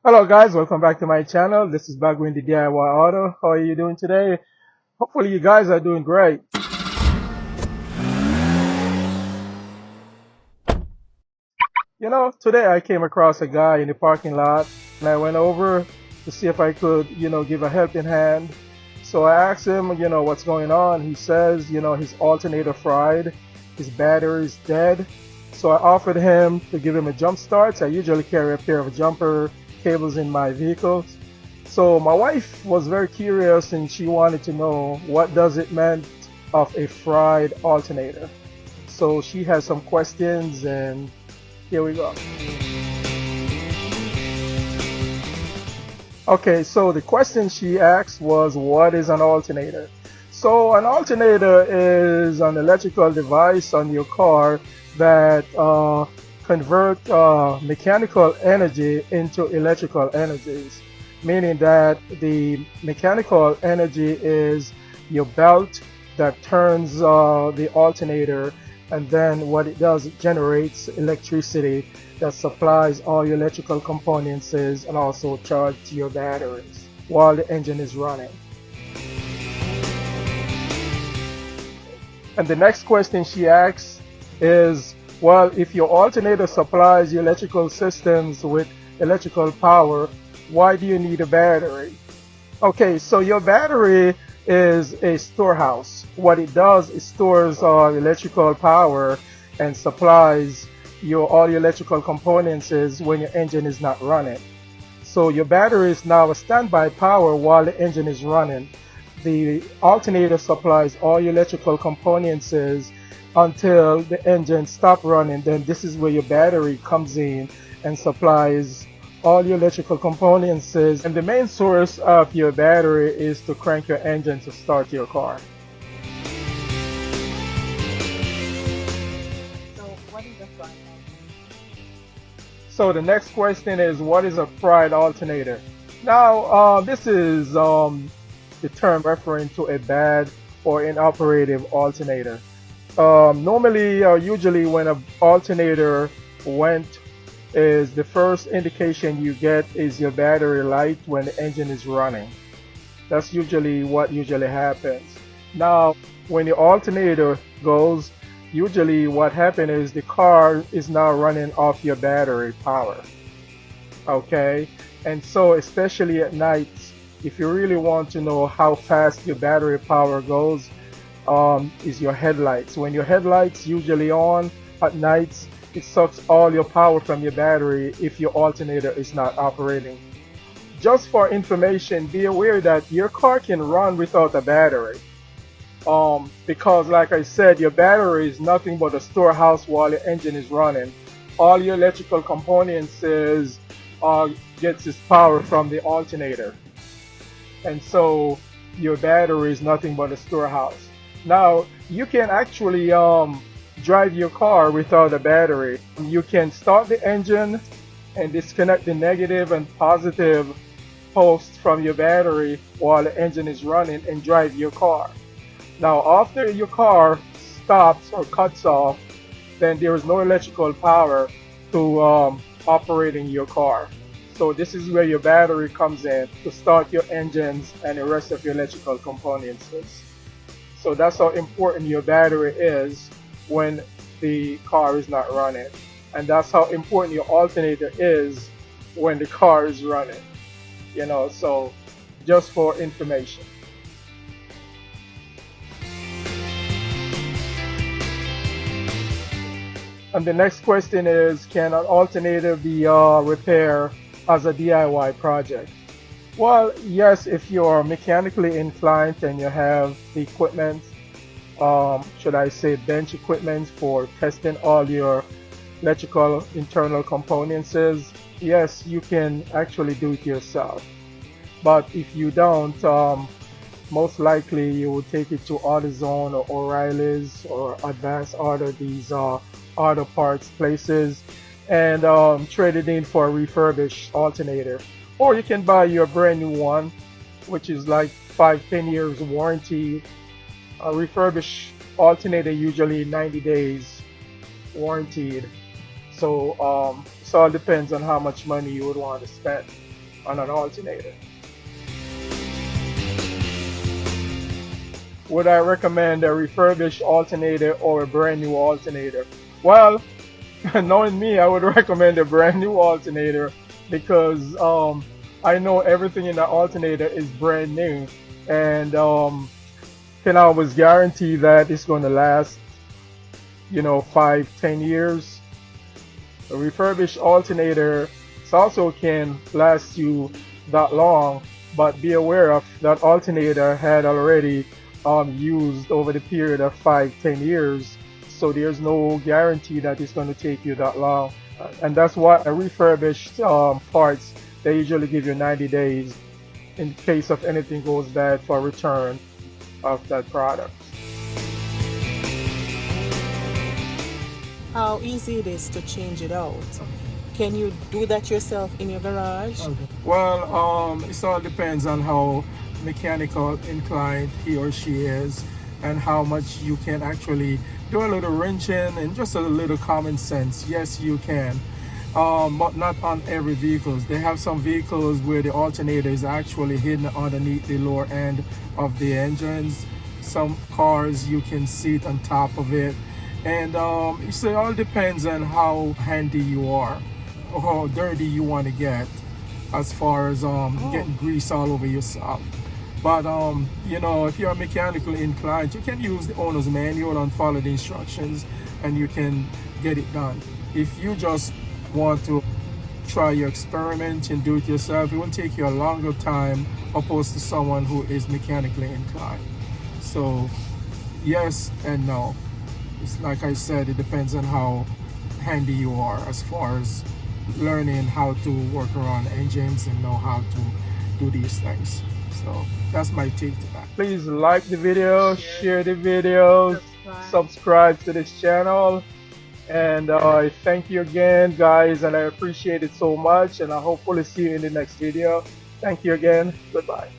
Hello guys, welcome back to my channel. This is Bagwin the DIY Auto. How are you doing today? Hopefully you guys are doing great. Today I came across a guy in the parking lot and I went over to see if I could, give a helping hand. So I asked him, what's going on. He says, his alternator fried, his battery is dead. So I offered him to give him a jump start. I usually carry a pair of jumper cables in my vehicles. So my wife was very curious and she wanted to know what does it mean of a fried alternator. So she has some questions and here we go. Okay, so the question she asked was, what is an alternator? So an alternator is an electrical device on your car that convert mechanical energy into electrical energies, meaning that the mechanical energy is your belt that turns the alternator, and then what it does, it generates electricity that supplies all your electrical components and also charges your batteries while the engine is running. And the next question she asks is, well, if your alternator supplies your electrical systems with electrical power, why do you need a battery? Okay, so your battery is a storehouse. What it does is stores electrical power and supplies all your electrical components when your engine is not running. So your battery is now a standby power while the engine is running. The alternator supplies all your electrical components until the engine stops running. Then this is where your battery comes in and supplies all your electrical components, and the main source of your battery is to crank your engine to start your car. So what is a fried So the next question is, what is a fried alternator? Now this is the term referring to a bad or inoperative alternator. Usually when an alternator went, is the first indication you get is your battery light when the engine is running. That's usually what usually happens. Now, when the alternator goes, usually what happens is the car is now running off your battery power. Okay? And so, especially at night, if you really want to know how fast your battery power goes, is your headlights. When your headlights usually on at night, it sucks all your power from your battery if your alternator is not operating. Just for information, be aware that your car can run without a battery. Because like I said, your battery is nothing but a storehouse while your engine is running. All your electrical components gets its power from the alternator. And so your battery is nothing but a storehouse. Now, you can actually drive your car without a battery. You can start the engine and disconnect the negative and positive posts from your battery while the engine is running and drive your car. Now, after your car stops or cuts off, then there is no electrical power to operating your car. So this is where your battery comes in to start your engines and the rest of your electrical components. So that's how important your battery is when the car is not running. And that's how important your alternator is when the car is running. So just for information. And the next question is, can an alternator be repaired as a DIY project? Well, yes, if you're mechanically inclined and you have the equipment, should I say bench equipment for testing all your electrical internal components, yes, you can actually do it yourself. But if you don't, most likely you will take it to AutoZone or O'Reilly's or Advanced Auto, these auto parts places, and trade it in for a refurbished alternator. Or you can buy your brand new one, which is like 5-10 years warranty. A refurbished alternator usually 90 days warranted. So it all depends on how much money you would want to spend. on an alternator. Would I recommend a refurbished alternator or a brand new alternator? Well, knowing me, I would recommend a brand new alternator because I know everything in the alternator is brand new, and can always guarantee that it's going to last, 5, 10 years. A refurbished alternator also can last you that long, but be aware of that alternator had already used over the period of 5, 10 years. So there's no guarantee that it's going to take you that long. And that's why a refurbished parts, they usually give you 90 days in case of anything goes bad for return of that product. How easy it is to change it out? Can you do that yourself in your garage? Okay. Well, it all depends on how mechanical inclined he or she is and how much you can actually do a little wrenching and just a little common sense. Yes, you can, but not on every vehicle. They have some vehicles where the alternator is actually hidden underneath the lower end of the engines. Some cars you can see it on top of it, and so it all depends on how handy you are or how dirty you want to get as far as getting grease all over yourself. But if you're mechanically inclined, you can use the owner's manual and follow the instructions, and you can get it done. If you just want to try your experiment and do it yourself, it will take you a longer time opposed to someone who is mechanically inclined. So yes and no. It's like I said, it depends on how handy you are as far as learning how to work around engines and know how to do these things. So that's my take to that. Please like the video, share the videos, subscribe to this channel, and thank you again, guys, and I appreciate it so much, and I hopefully see you in the next video. Thank you again. Goodbye.